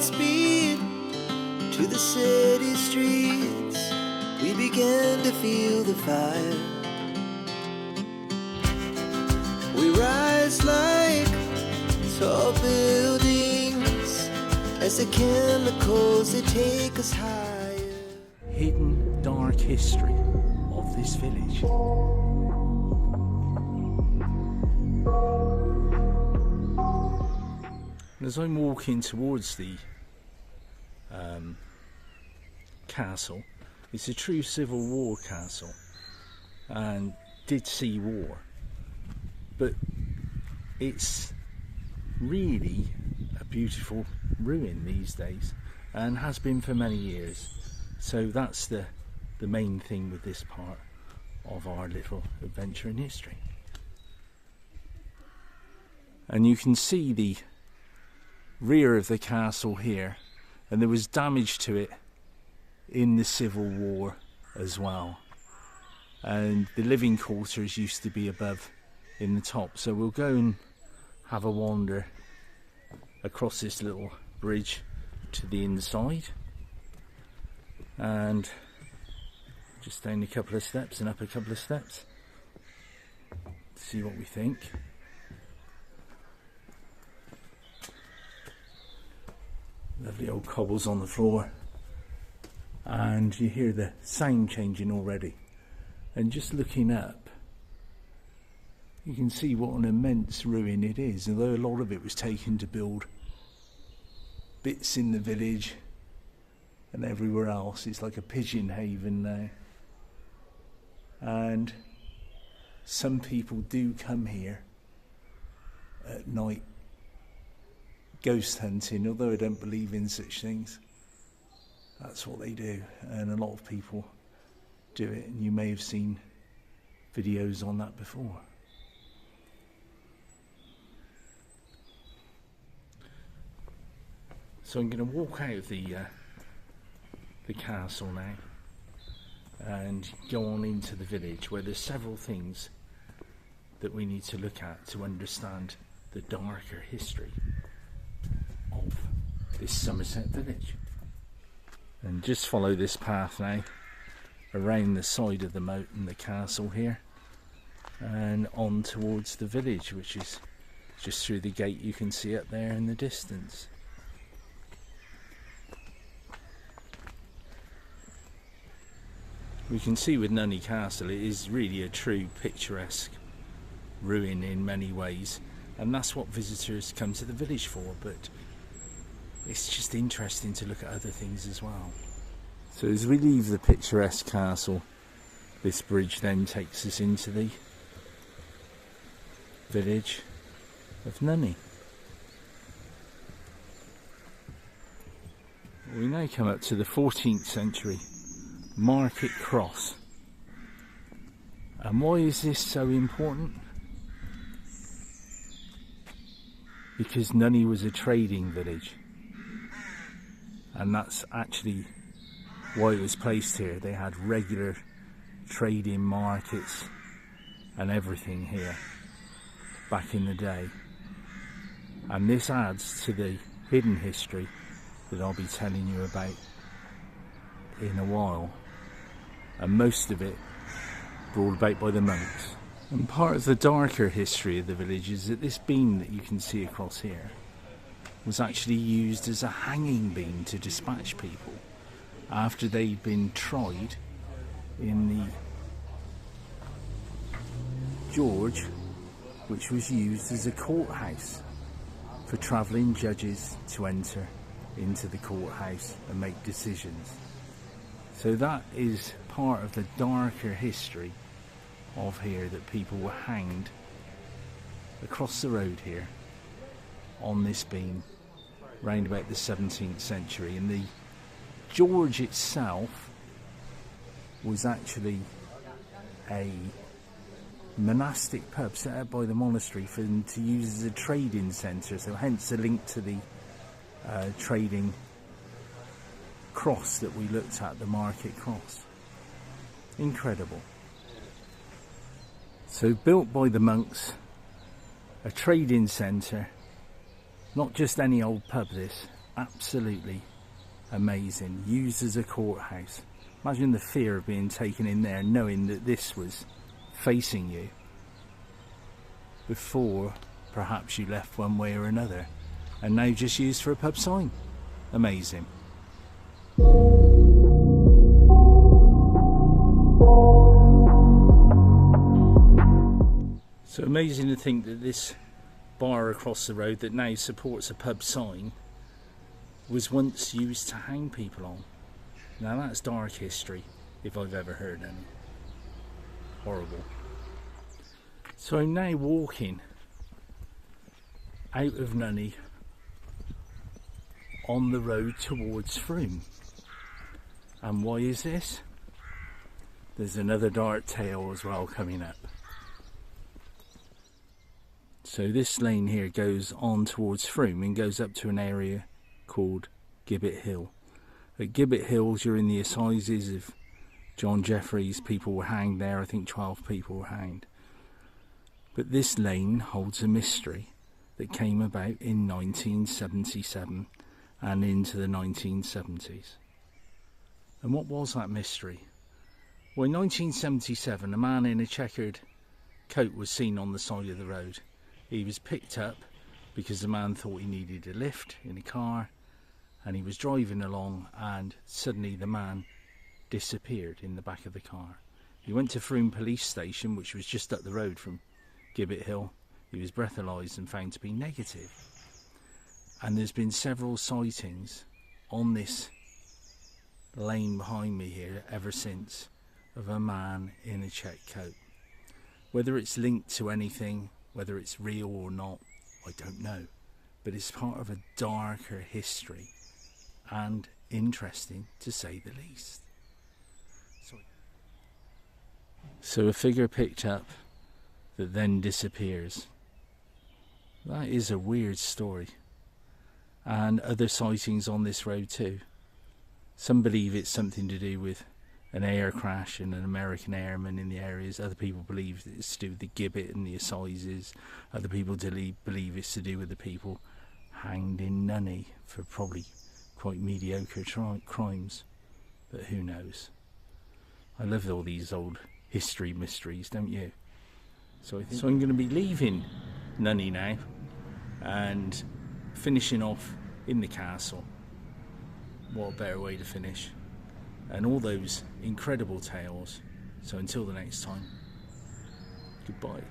speed to the city streets. We began to feel the fire. We rise like tall buildings as the chemicals, they take us higher. Hidden dark history of this village. And as I'm walking towards the castle, it's a true Civil War castle and did see war, but it's really a beautiful ruin these days and has been for many years. So that's the main thing with this part of our little adventure in history. And you can see the rear of the castle here, and there was damage to it in the Civil War as well. And the living quarters used to be above in the top. So we'll go and have a wander across this little bridge to the inside, and just down a couple of steps and up a couple of steps, see what we think. Lovely old cobbles on the floor, and you hear the sound changing already. And just looking up, you can see what an immense ruin it is, although a lot of it was taken to build bits in the village and everywhere else. It's like a pigeon haven now, and some people do come here at night ghost hunting, although I don't believe in such things. That's what they do, and a lot of people do it, and you may have seen videos on that before. So I'm going to walk out of the castle now and go on into the village, where there's several things that we need to look at to understand the darker history of this Somerset village. And just follow this path now around the side of the moat and the castle here, and on towards the village, which is just through the gate you can see up there in the distance. We can see with Nunney Castle, it is really a true picturesque ruin in many ways, and that's what visitors come to the village for, but it's just interesting to look at other things as well. So as we leave the picturesque castle, this bridge then takes us into the village of Nunney. We now come up to the 14th century Market Cross. And why is this so important? Because Nunney was a trading village, and that's actually why it was placed here. They had regular trading markets and everything here back in the day, and this adds to the hidden history that I'll be telling you about in a while, and most of it brought about by the monks. And part of the darker history of the village is that this beam that you can see across here was actually used as a hanging beam to dispatch people after they'd been tried in the George, which was used as a courthouse for travelling judges to enter into the courthouse and make decisions. So that is part of the darker history of here, that people were hanged across the road here on this beam round about the 17th century. And the George itself was actually a monastic pub set up by the monastery for them to use as a trading centre, so hence a link to the trading cross that we looked at, the Market Cross. Incredible. So built by the monks, a trading centre, not just any old pub this, absolutely amazing. Used as a courthouse. Imagine the fear of being taken in there knowing that this was facing you before perhaps you left one way or another, and now just used for a pub sign. Amazing. So amazing to think that this bar across the road that now supports a pub sign was once used to hang people on. Now that's dark history, if I've ever heard any. Horrible. So I'm now walking out of Nunney on the road towards Frome. And why is this? There's another dark tale as well coming up. So this lane here goes on towards Frome and goes up to an area called Gibbet Hill. At Gibbet Hill, during the assizes of John Jeffreys, people were hanged there. I think 12 people were hanged. But this lane holds a mystery that came about in 1977 and into the 1970s. And what was that mystery? Well, in 1977, a man in a checkered coat was seen on the side of the road. He was picked up because the man thought he needed a lift in a car, and he was driving along, and suddenly the man disappeared in the back of the car. He went to Frome police station, which was just up the road from Gibbet Hill. He was breathalyzed and found to be negative. And there's been several sightings on this lane behind me here ever since of a man in a checked coat. Whether it's linked to anything, whether it's real or not, I don't know. But it's part of a darker history, and interesting to say the least. So a figure picked up that then disappears. That is a weird story. And other sightings on this road too. Some believe it's something to do with an air crash and an American airman in the areas. Other people believe it's to do with the gibbet and the assizes. Other people believe it's to do with the people hanged in Nunney for probably quite mediocre crimes. But who knows? I love all these old history mysteries, don't you? So I'm going to be leaving Nunney now and finishing off in the castle. What a better way to finish. And all those incredible tales. So until the next time, goodbye.